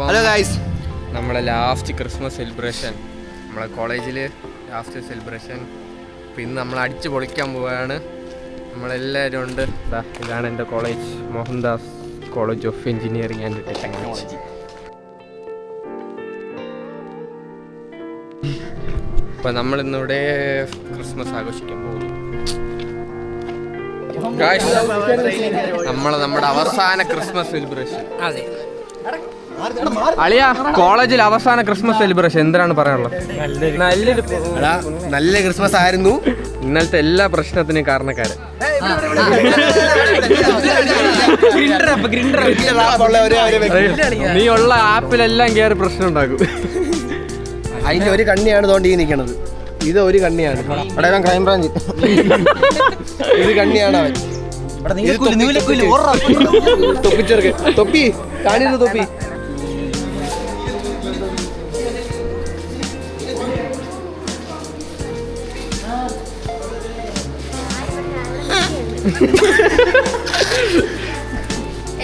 Hello guys, നമ്മളെ last Christmas celebration, നമ്മളെ കോളേജിൽ ലാസ്റ്റ് സെലിബ്രേഷൻ. അപ്പം ഇന്ന് നമ്മൾ അടിച്ച് പൊളിക്കാൻ പോവുകയാണ്. നമ്മളെല്ലാവരും ഉണ്ട്. ഇതാണ് എൻ്റെ college, Mohandas college of engineering and technology. അപ്പം നമ്മളിന്നിവിടെ ക്രിസ്മസ് ആഘോഷിക്കാൻ പോകുന്നു. നമ്മുടെ അവസാന ക്രിസ്മസ് സെലിബ്രേഷൻ. അതെ അളിയ, കോളേജിൽ അവസാന ക്രിസ്മസ് സെലിബ്രേഷൻ എന്തിനാണ് പറയാനുള്ളത്? നല്ല ക്രിസ്മസ് ആയിരുന്നു. ഇന്നലത്തെ എല്ലാ പ്രശ്നത്തിനും കാരണക്കാരൻ നീ ഉള്ള ആപ്പിലെല്ലാം കയറി പ്രശ്നം ഉണ്ടാക്കും. അതിന്റെ ഒരു കണ്ണിയാണ് തോണ്ടി നിൽക്കണത്. ഇത് ഒരു കണ്ണിയാണ്. അവിടെ ക്രൈംബ്രാഞ്ച് ഇത് കണ്ണിയാണ് അവൻ. തൊപ്പിച്ചെറുക്ക് തൊപ്പി കാണിയത് തൊപ്പി.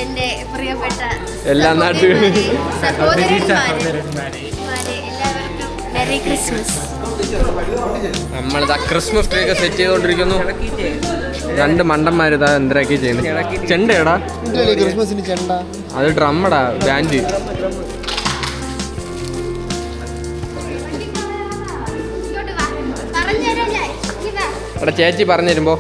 എന്റെ പ്രിയപ്പെട്ട എല്ലാ നാട്ടുകാരും എല്ലാവർക്കും മെറി ക്രിസ്മസ്. നമ്മളിതാ ക്രിസ്മസ് ട്രീ ഒക്കെ സെറ്റ് ചെയ്തോണ്ടിരിക്കുന്നു. രണ്ട് മണ്ടന്മാരിതാ എന്തരാക്കി ചെയ്യുന്നു. ചെണ്ടയടാ, ക്രിസ്മസിന് ചെണ്ട. അത് ഡ്രമ്മടാ, ബാൻഡ്. എടാ ചേച്ചി പറഞ്ഞു തരുമ്പോ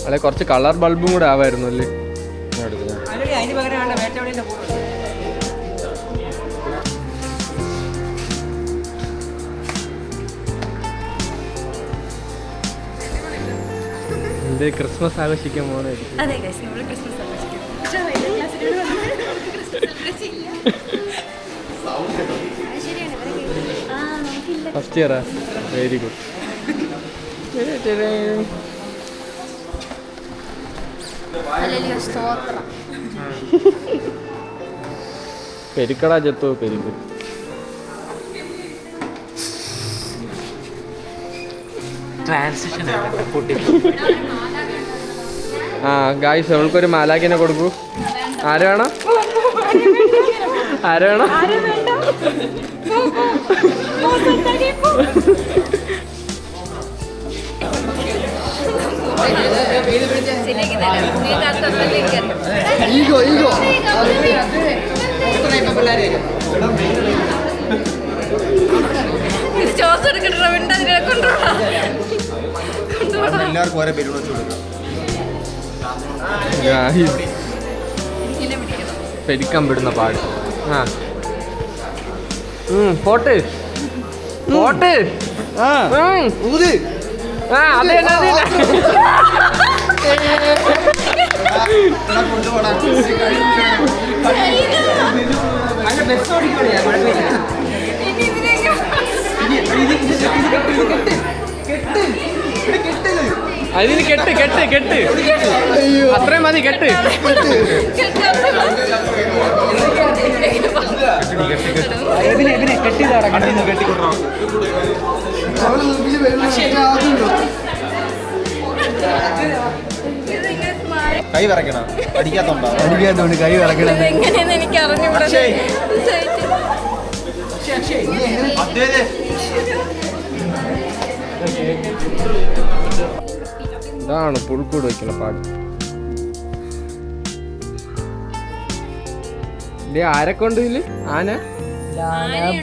അല്ലെ കുറച്ച് കളർ ബൾബും കൂടെ ആവായിരുന്നു അല്ലേ? എന്ത് ക്രിസ്മസ് ആഘോഷിക്കാൻ പോകുന്നതായിരിക്കും. ഫസ്റ്റ് ഇയറാ? Very good. പെരുക്കടാ ചെത്തോ പെരുക്ക്. ആ ഗായ്സ്, അവൾക്കൊരു മാലാക്കിനെ കൊടുക്കൂ. ആര് വേണം? ആര് വേണം? ഈഗോ ഈഗോ എല്ലാവർക്കും ഓരോ പേര് പെരുക്കാൻ വിടുന്ന പാട്. ആ പോട്ട് പോട്ട്. ഊത്. ആ അതെ അതെ. അതിന് കെട്ട് കെട്ട് കെട്ട്, അത്രയും മതി. കെട്ട് കൈ വിറക്കണം. അടിക്കാത്തോണ്ട് കൈ വിറക്കണം. എനിക്ക് അറിഞ്ഞൂടാ. ഇതാണ് പുൽക്കൂട് വയ്ക്കുന്ന പാട്. ഇല്ലേ ആരൊക്കെ ഇതില്? ആന,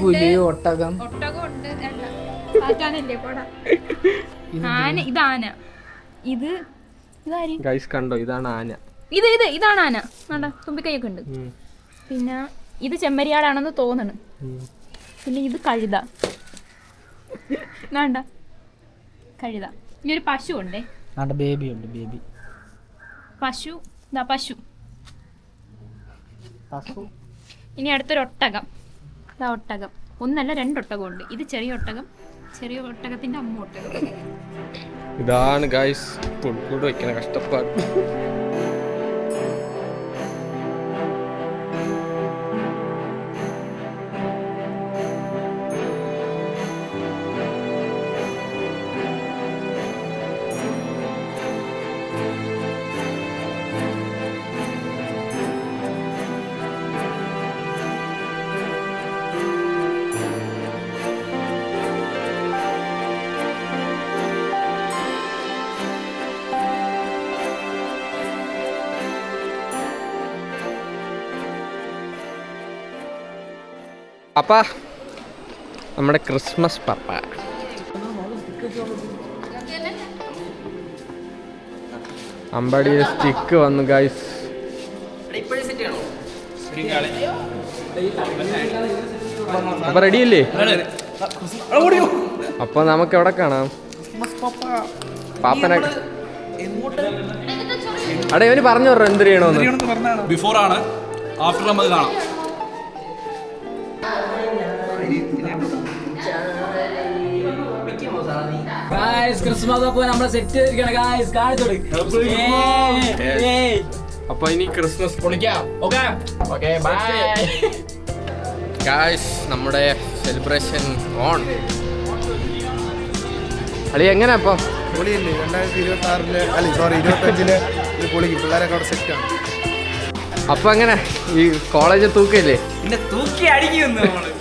പുലി, ഒട്ടകം. ആന, ഇതാന. ഇത് ഗൈസ് കണ്ടോ, ഇതാണ് ആന. ഇതാണ് ആന. വേണ്ട, തുമ്പിക്കൈയൊക്കെ ഉണ്ട്. പിന്നെ ഇത് ചെമ്മരിയാടാണെന്ന് തോന്നണ്. പിന്നെ ഇത് കഴുത. വേണ്ട, കഴുത. ഇനി ഒരു പശു ഉണ്ടേ. ബേബി ഉണ്ട്, ബേബി പശു. പശു. ഇനി അടുത്തൊരു ഒട്ടകം. ഒട്ടകം. ഒന്നല്ല, രണ്ടൊട്ടകം ഉണ്ട്. ഇത് ചെറിയ ഒട്ടകം, ചെറിയ ഒട്ടകത്തിന്റെ അമ്മ ഒട്ടകം. ഇതാണ് ഗൈസ് പുൽക്കൂട് വയ്ക്കുന്ന കഷ്ടപ്പാട്. പപ്പ, നമ്മുടെ ക്രിസ്മസ് പപ്പ. അമ്പാടിയുടെ സ്റ്റിക്ക് വന്നു ഗൈസ്. അപ്പൊ റെഡിയല്ലേ? അപ്പൊ നമുക്ക് എവിടെ കാണാം പാപ്പനെ? അടേ ഇവന് പറഞ്ഞു പറഞ്ഞ എന്ത് ചെയ്യണമെന്ന്. ബിഫോർ ആണ്, ആഫ്റ്റർ നമുക്ക് കാണാം. അപ്പൊ ഇനി ക്രിസ്മസ് പൊളിക്കാം. ഗായ്സ്, നമ്മുടെ സെലിബ്രേഷൻ ഓൺ. അളി എങ്ങനെ അപ്പൊ? പൊളിയല്ലേ? 2026 അല്ല സോറി 25 ഇത് പൊളിക്കും. പിള്ളേരൊക്കെ അവിടെ സെറ്റാണ്. അപ്പൊ എങ്ങനെ ഈ കോളേജ് തൂക്കല്ലേ? പിന്നെ തൂക്കി അടിക്കുന്നു നമ്മള്.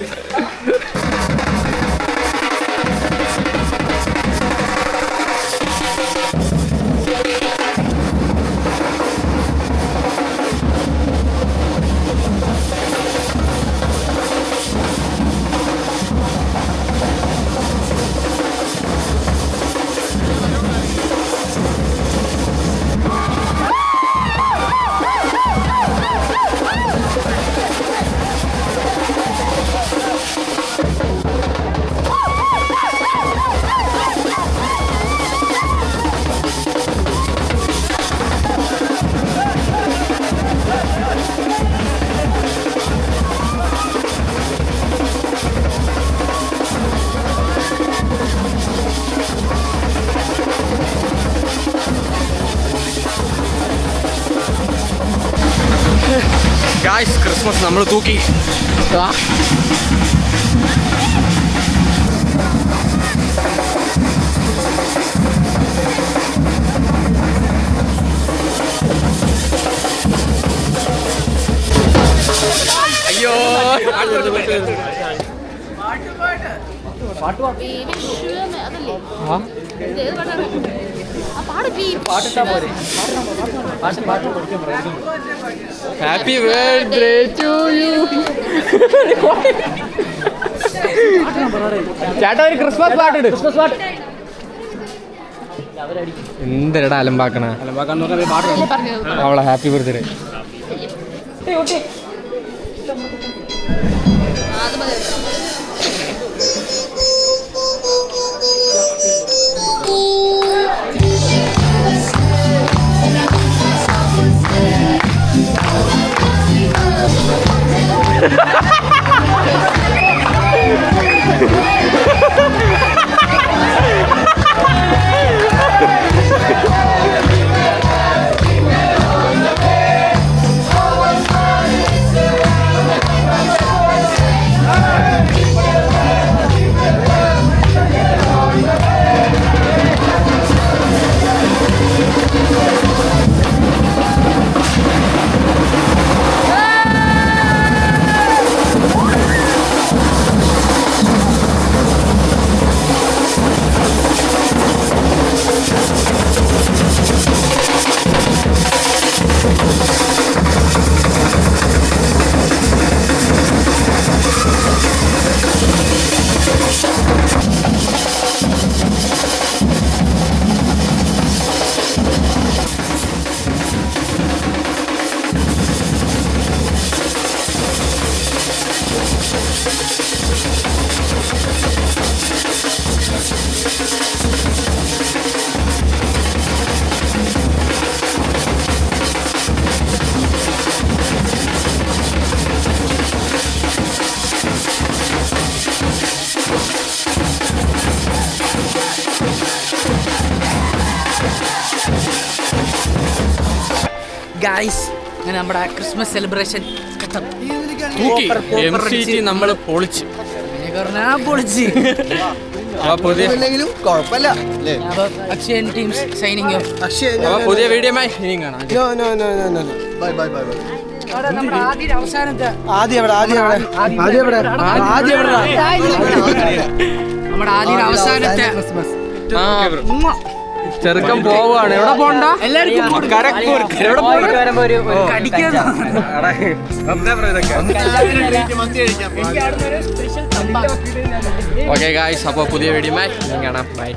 ഗായ്സ്, ക്രിസ്മസ് നമ്മൾ തൂക്കി. അയ്യോ, ഹാപ്പി ബർത്ത്ഡേ ടു യു. ചേട്ടാ ഒരു ക്രിസ്മസ് പാട്ടിട്. എന്തെടാ അലമ്പാക്കണ? അവളെ ഹാപ്പി ബർത്ത്ഡേ. ഗായ്സ്, അങ്ങനെ നമ്മുടെ ക്രിസ്മസ് സെലിബ്രേഷൻ നമ്മൾ പൊളിച്ച് പൊളിച്ച്. പുതിയ കുഴപ്പമില്ല. അക്ഷയൻ ടീംസ് സൈനിങ് ഓഫ്. പുതിയ വീഡിയോ ഇനിയും കാണാം. Bye bye bye bye. നമ്മുടെ അവസാനത്തെ ആദ്യം നമ്മുടെ അവസാനത്തെ ചെറുക്കൻ പോവാണ്. എവിടെ പോണ്ട? കരക്കൂർ. എവിടെ ഓക്കെ ഗായ്സ്, അപ്പോൾ പുതിയ വീഡിയോ കാണാം. ബൈ.